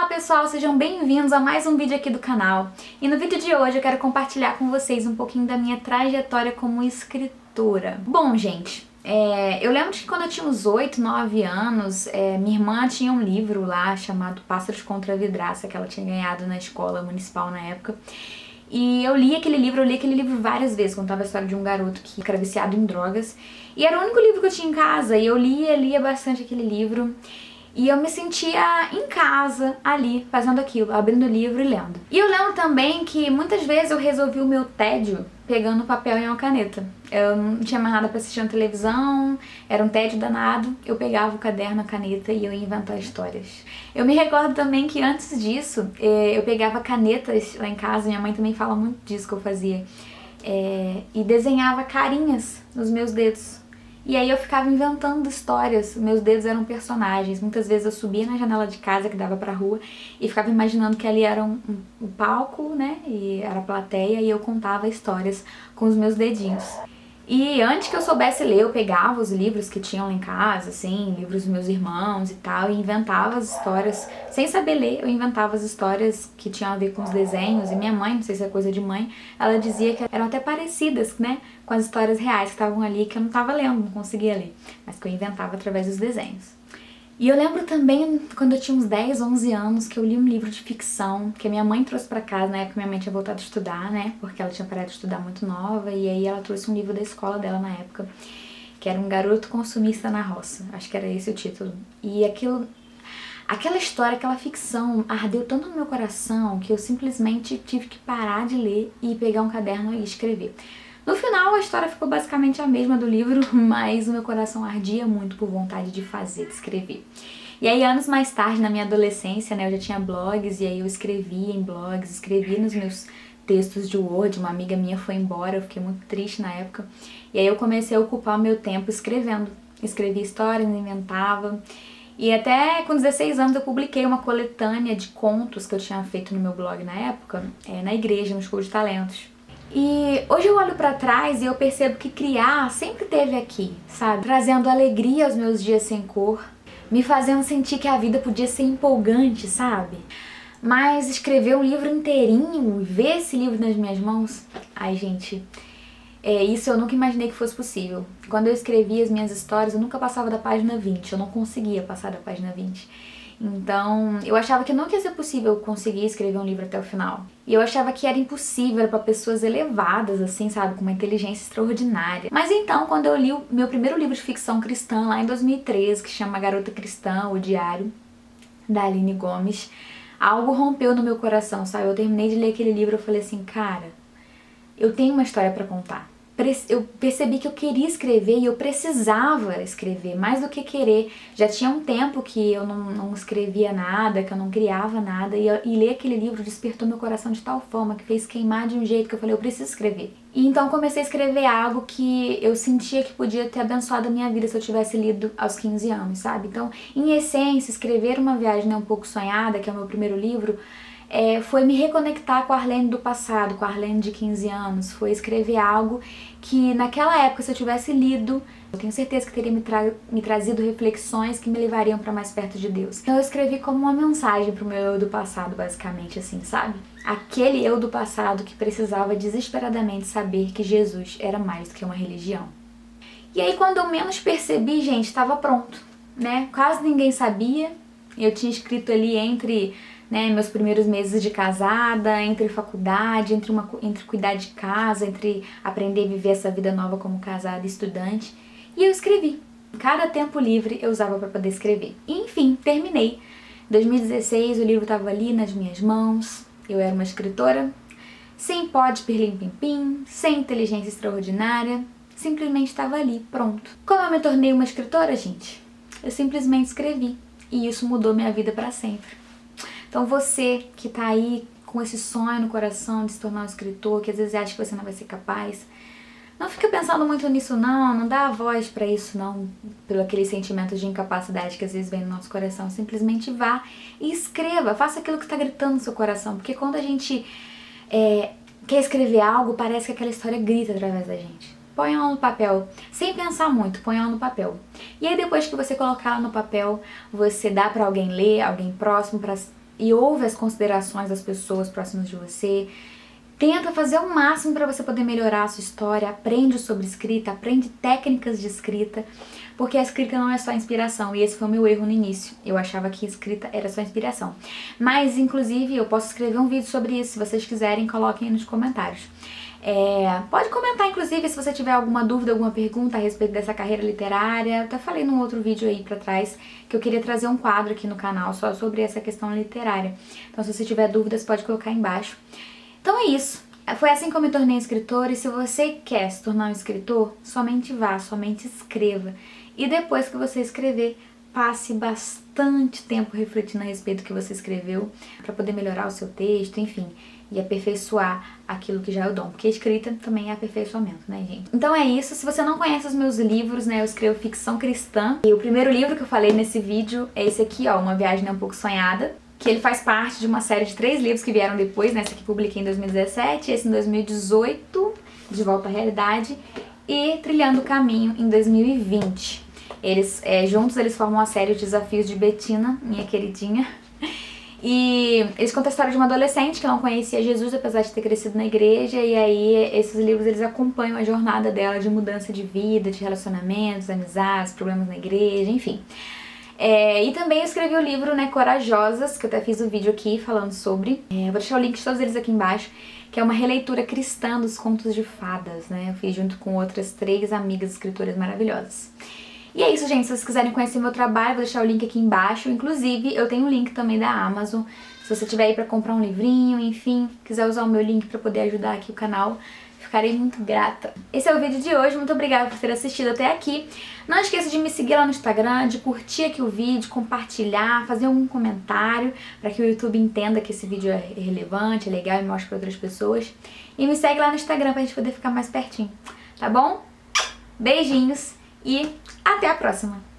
Olá pessoal, sejam bem-vindos a mais um vídeo aqui do canal. E no vídeo de hoje eu quero compartilhar com vocês um pouquinho da minha trajetória como escritora. Bom, gente, eu lembro que quando eu tinha uns 8, 9 anos, minha irmã tinha um livro lá chamado Pássaros contra a Vidraça, que ela tinha ganhado na escola municipal na época. E eu li aquele livro várias vezes, contava a história de um garoto que era viciado em drogas. E era o único livro que eu tinha em casa, e eu lia bastante aquele livro. E eu me sentia em casa, ali, fazendo aquilo, abrindo o livro e lendo. E eu lembro também que muitas vezes eu resolvi o meu tédio pegando papel e uma caneta. Eu não tinha mais nada pra assistir na televisão, era um tédio danado. Eu pegava o caderno, a caneta e eu ia inventar histórias. Eu me recordo também que antes disso, eu pegava canetas lá em casa, minha mãe também fala muito disso que eu fazia. E desenhava carinhas nos meus dedos. E aí eu ficava inventando histórias, meus dedos eram personagens. Muitas vezes eu subia na janela de casa que dava pra rua e ficava imaginando que ali era um palco, né, e era a plateia, e eu contava histórias com os meus dedinhos. E antes que eu soubesse ler, eu pegava os livros que tinham lá em casa, assim, livros dos meus irmãos e tal, e inventava as histórias. Sem saber ler, eu inventava as histórias que tinham a ver com os desenhos. E minha mãe, não sei se é coisa de mãe, ela dizia que eram até parecidas, né, com as histórias reais que estavam ali, que eu não estava lendo, não conseguia ler, mas que eu inventava através dos desenhos. E eu lembro também, quando eu tinha uns 10, 11 anos, que eu li um livro de ficção, que a minha mãe trouxe pra casa, na época minha mãe tinha voltado a estudar, né, porque ela tinha parado de estudar muito nova, e aí ela trouxe um livro da escola dela na época, que era Um Garoto Consumista na Roça, acho que era esse o título. E aquela história, aquela ficção ardeu tanto no meu coração que eu simplesmente tive que parar de ler e pegar um caderno e escrever. No final, a história ficou basicamente a mesma do livro, mas o meu coração ardia muito por vontade de fazer, de escrever. E aí, anos mais tarde, na minha adolescência, né, eu já tinha blogs, e aí eu escrevia em blogs, escrevia nos meus textos de Word. Uma amiga minha foi embora, eu fiquei muito triste na época. E aí eu comecei a ocupar o meu tempo escrevendo. Escrevia histórias, inventava. E até com 16 anos eu publiquei uma coletânea de contos que eu tinha feito no meu blog na época, na igreja, no School de Talentos. E hoje eu olho pra trás e eu percebo que criar sempre teve aqui, sabe? Trazendo alegria aos meus dias sem cor, me fazendo sentir que a vida podia ser empolgante, sabe? Mas escrever um livro inteirinho e ver esse livro nas minhas mãos, ai gente, isso eu nunca imaginei que fosse possível. Quando eu escrevia as minhas histórias, eu nunca passava da página 20, eu não conseguia passar da página 20. Então, eu achava que nunca ia ser possível conseguir escrever um livro até o final. E eu achava que era impossível para pessoas elevadas, assim, sabe, com uma inteligência extraordinária. Mas então, quando eu li o meu primeiro livro de ficção cristã, lá em 2013, que chama Garota Cristã, O Diário, da Aline Gomes, algo rompeu no meu coração, sabe? Eu terminei de ler aquele livro e falei assim, cara, eu tenho uma história para contar. Eu percebi que eu queria escrever e eu precisava escrever, mais do que querer. Já tinha um tempo que eu não escrevia nada, que eu não criava nada, e ler aquele livro despertou meu coração de tal forma que fez queimar de um jeito que eu falei, eu preciso escrever. E então comecei a escrever algo que eu sentia que podia ter abençoado a minha vida se eu tivesse lido aos 15 anos, sabe? Então, em essência, escrever Uma Viagem Um Pouco Sonhada, que é o meu primeiro livro, foi me reconectar com a Arlene do passado, com a Arlene de 15 anos, foi escrever algo que naquela época, se eu tivesse lido, eu tenho certeza que teria me trazido reflexões que me levariam para mais perto de Deus. Então eu escrevi como uma mensagem pro meu eu do passado, basicamente, assim, sabe? Aquele eu do passado que precisava desesperadamente saber que Jesus era mais do que uma religião. E aí, quando eu menos percebi, gente, estava pronto, né? Quase ninguém sabia. Eu tinha escrito ali entre meus primeiros meses de casada, entre faculdade, entre cuidar de casa, entre aprender a viver essa vida nova como casada e estudante. E eu escrevi. Cada tempo livre eu usava para poder escrever. E, enfim, terminei. Em 2016 o livro estava ali nas minhas mãos. Eu era uma escritora sem pó de pirlim-pim-pim, sem inteligência extraordinária. Simplesmente estava ali, pronto. Como eu me tornei uma escritora, gente? Eu simplesmente escrevi. E isso mudou minha vida para sempre. Então você que tá aí com esse sonho no coração de se tornar um escritor, que às vezes acha que você não vai ser capaz, não fica pensando muito nisso não dá voz pra isso não, pelo aquele sentimento de incapacidade que às vezes vem no nosso coração. Simplesmente vá e escreva, faça aquilo que está gritando no seu coração, porque quando a gente quer escrever algo, parece que aquela história grita através da gente. Põe ela no papel, sem pensar muito, põe ela no papel. E aí depois que você colocar ela no papel, você dá pra alguém ler, alguém próximo, e ouve as considerações das pessoas próximas de você. Tenta fazer o máximo para você poder melhorar a sua história, aprende sobre escrita, aprende técnicas de escrita, porque a escrita não é só inspiração, e esse foi o meu erro no início. Eu achava que escrita era só inspiração. Mas, inclusive, eu posso escrever um vídeo sobre isso, se vocês quiserem, coloquem aí nos comentários. Pode comentar, inclusive, se você tiver alguma dúvida, alguma pergunta a respeito dessa carreira literária. Eu até falei num outro vídeo aí pra trás que eu queria trazer um quadro aqui no canal só sobre essa questão literária. Então, se você tiver dúvidas, pode colocar aí embaixo. Então é isso. Foi assim que eu me tornei escritora, e se você quer se tornar um escritor, somente vá, somente escreva. E depois que você escrever, passe bastante tempo refletindo a respeito do que você escreveu, para poder melhorar o seu texto, enfim, e aperfeiçoar aquilo que já é o dom, porque escrita também é aperfeiçoamento, né, gente? Então é isso. Se você não conhece os meus livros, né, eu escrevo ficção cristã, e o primeiro livro que eu falei nesse vídeo é esse aqui, ó, Uma Viagem Um Pouco Sonhada, que ele faz parte de uma série de 3 livros que vieram depois, né? Esse aqui publiquei em 2017, esse em 2018, De Volta à Realidade, e Trilhando o Caminho em 2020. Eles, juntos, eles formam a série Os Desafios de Betina, minha queridinha. E eles contam a história de uma adolescente que não conhecia Jesus, apesar de ter crescido na igreja, e aí esses livros eles acompanham a jornada dela de mudança de vida, de relacionamentos, amizades, problemas na igreja, enfim. E também eu escrevi o livro, né, Corajosas, que eu até fiz um vídeo aqui falando sobre. Vou deixar o link de todos eles aqui embaixo, que é uma releitura cristã dos contos de fadas, né? Eu fiz junto com outras 3 amigas escritoras maravilhosas. E é isso, gente. Se vocês quiserem conhecer meu trabalho, vou deixar o link aqui embaixo. Inclusive, eu tenho um link também da Amazon. Se você tiver aí pra comprar um livrinho, enfim, quiser usar o meu link pra poder ajudar aqui o canal, ficarei muito grata. Esse é o vídeo de hoje, muito obrigada por ter assistido até aqui. Não esqueça de me seguir lá no Instagram, de curtir aqui o vídeo, compartilhar, fazer algum comentário para que o YouTube entenda que esse vídeo é relevante, é legal e mostre para outras pessoas. E me segue lá no Instagram pra gente poder ficar mais pertinho, tá bom? Beijinhos e até a próxima!